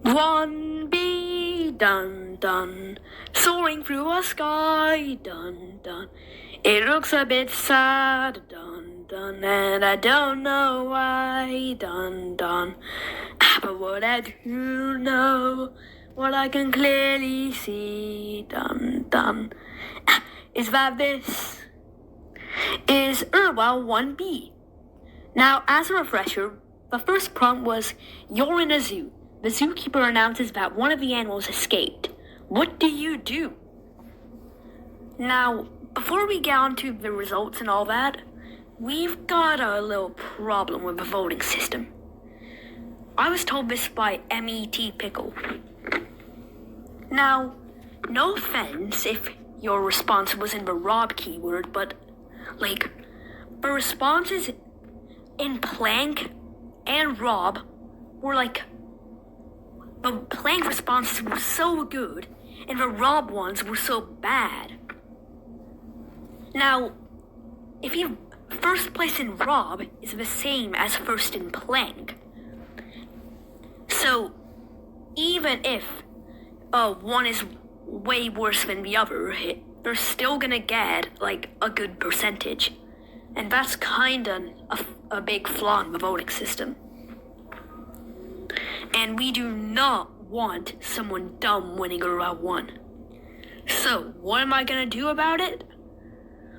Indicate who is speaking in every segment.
Speaker 1: 1B, dun dun, soaring through a sky, dun dun. It looks a bit sad, dun dun, and I don't know why, dun dun. But what I do know, what I can clearly see, dun dun, is that this is IRWOW 1B. Now, as a refresher, the first prompt was, you're in a zoo. The zookeeper announces that one of the animals escaped. What do you do? Now, before we get on to the results and all that, we've got a little problem with the voting system. I was told this by MET Pickle. Now, no offense if your response was in the Rob keyword, but, the responses in Plank and Rob were the Plank responses were so good, and the Rob ones were so bad. Now, if you first place in Rob is the same as first in Plank, so even if one is way worse than the other, they're still gonna get a good percentage, and that's kinda a big flaw in the voting system. And we do not want someone dumb winning IRWOW 1. So, what am I gonna do about it?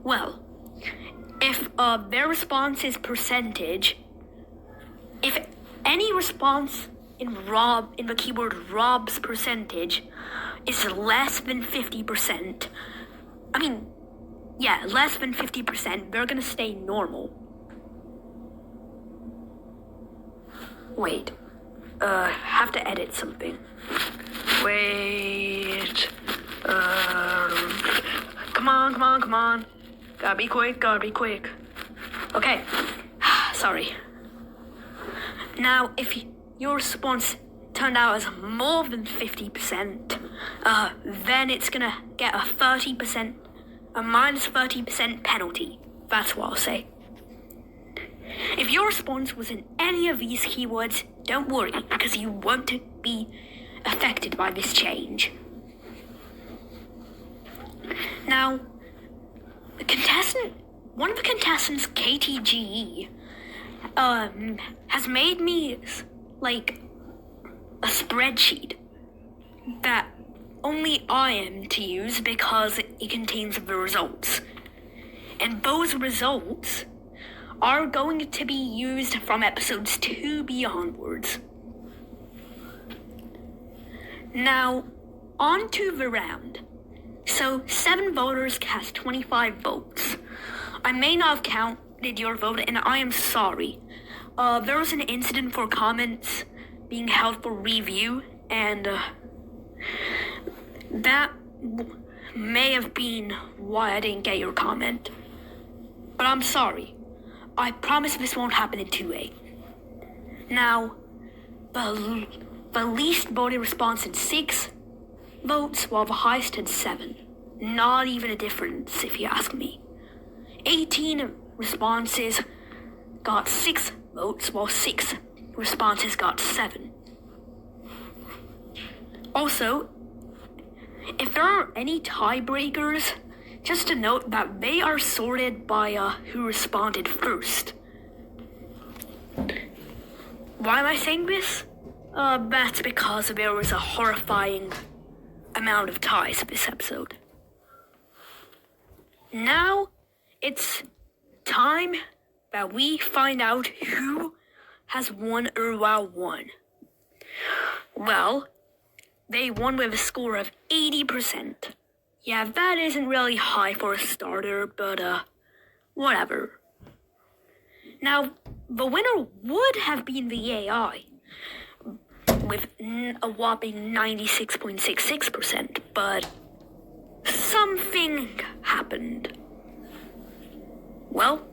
Speaker 1: Well, if their response is percentage, if any response in the keyword Rob's percentage is less than 50%, less than 50%, they're gonna stay normal. Wait. Have to edit something. Wait. Come on. Gotta be quick. Okay. Sorry. Now, if your response turned out as more than 50%, then it's gonna get a minus 30% penalty. That's what I'll say. If your response was in any of these keywords, don't worry, because you won't be affected by this change. Now, one of the contestants, KTGE, has made me a spreadsheet that only I am to use because it contains the results. And those results are going to be used from episodes 2B onwards. Now, on to the round. So, 7 voters cast 25 votes. I may not have counted your vote, and I am sorry. There was an incident for comments being held for review, and that may have been why I didn't get your comment. But I'm sorry. I promise this won't happen in 2A. Now, the least voted response had 6 votes, while the highest had 7. Not even a difference, if you ask me. 18 responses got 6 votes, while 6 responses got 7. Also, if there are any tiebreakers, just to note that they are sorted by who responded first. Why am I saying this? That's because there was a horrifying amount of ties this episode. Now, it's time that we find out who has won IRWOW 1. Well, they won with a score of 80%. Yeah, that isn't really high for a starter, but whatever. Now, the winner would have been the AI, with a whopping 96.66%, but something happened. Well,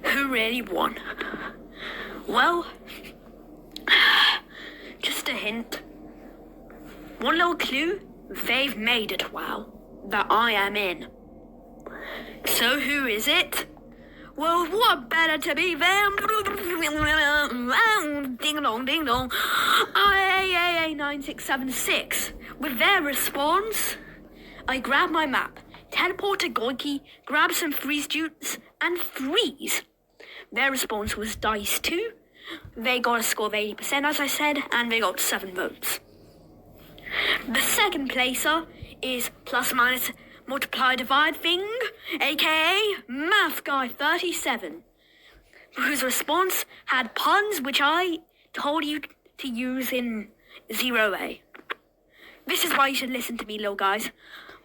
Speaker 1: who really won? Well, just a hint. One little clue. They've made it, WoW, that I am in. So who is it? Well, what better to be them? Ding dong, ding dong. 59676 with their response. I grab my map, teleport to Goiki, grab some freeze juice, and freeze. Their response was Dice 2. They got a score of 80%, as I said, and they got 7 votes. The second placer is plus minus multiply divide thing, aka Math Guy 37, whose response had puns which I told you to use in 0A. This is why you should listen to me, little guys.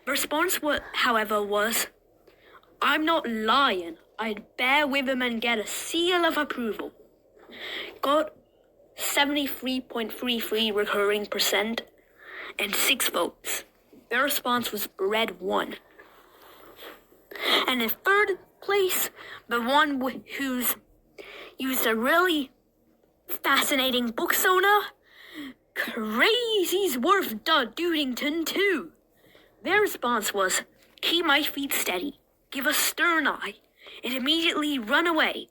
Speaker 1: The response, however, was, I'm not lying. I'd bear with him and get a seal of approval. Got 73.33 recurring percent and 6 votes. Their response was Red 1. And in third place, the one who's used a really fascinating book sona, Crazy's Worth Dudington 2. Their response was, keep my feet steady, give a stern eye, and immediately run away,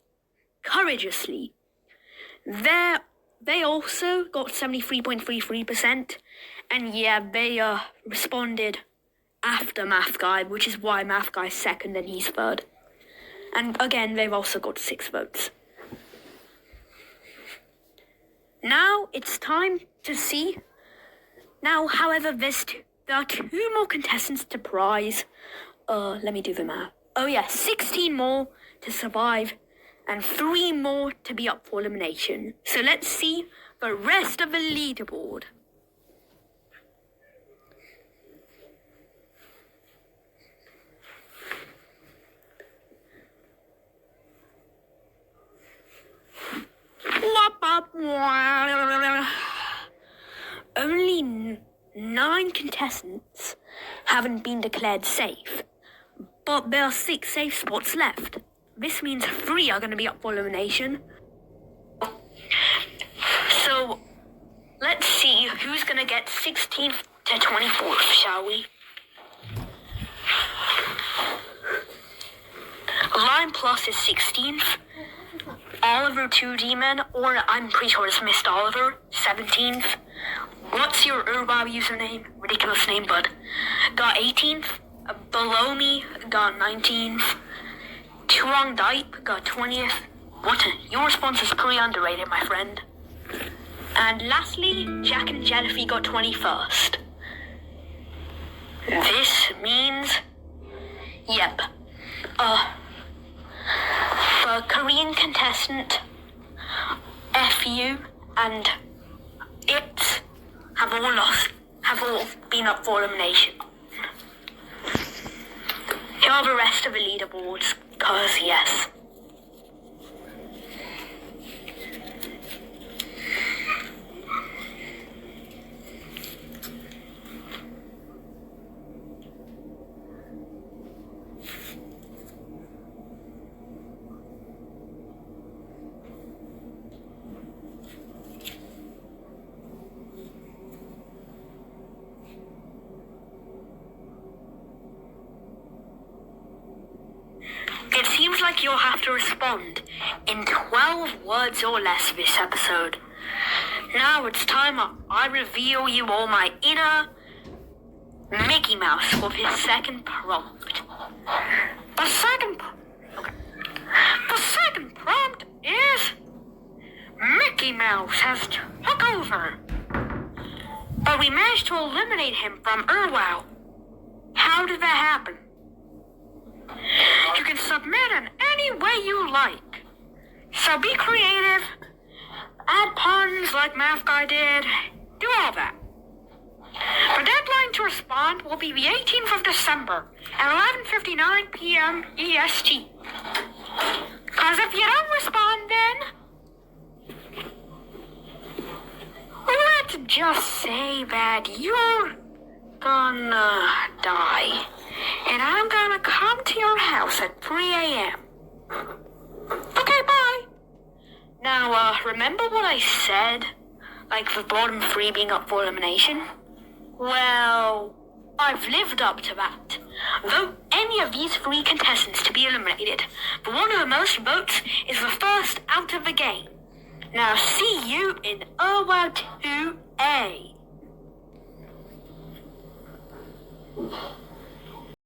Speaker 1: courageously. They also got 73.33%, and yeah, they responded after Math Guy, which is why Math Guy's second and he's third. And again, they've also got 6 votes. Now it's time to see. Now, however, there are 2 more contestants to prize. Let me do the math. Oh yeah, 16 more to survive and 3 more to be up for elimination. So let's see the rest of the leaderboard. Only 9 contestants haven't been declared safe, but there are 6 safe spots left. This means 3 are going to be up for elimination. So let's see who's going to get 16th to 24th, shall we? Lime Plus is 16th. Oliver 2 Demon, or I'm pretty sure it's Missed Oliver, 17th. What's your ERWOW username? Ridiculous name, but got 18th. Below Me got 19th. Tuong Dipe got 20th. What? Your response is pretty underrated, my friend. And lastly, Jack and Jellyfy got 21st. This means, yep, the Korean contestant, FU, and it have all been up for elimination. Here are the rest of the leaderboards, cause yes. It seems like you'll have to respond in 12 words or less this episode. Now it's time I reveal you all my inner Mickey Mouse with his second prompt. The second prompt is Mickey Mouse has took over. But we managed to eliminate him from ERWOW. How did that happen? You can submit in any way you like. So be creative, add puns like Math Guy did, do all that. The deadline to respond will be the 18th of December at 11:59 p.m. EST. Cause if you don't respond then, let's just say that you're gonna die. And I'm gonna come to your house at 3 a.m. Okay, bye. Now, remember what I said? Like the bottom 3 being up for elimination? Well, I've lived up to that. Vote any of these 3 contestants to be eliminated. The one with the most votes is the first out of the game. Now, see you in ERWOW 2A.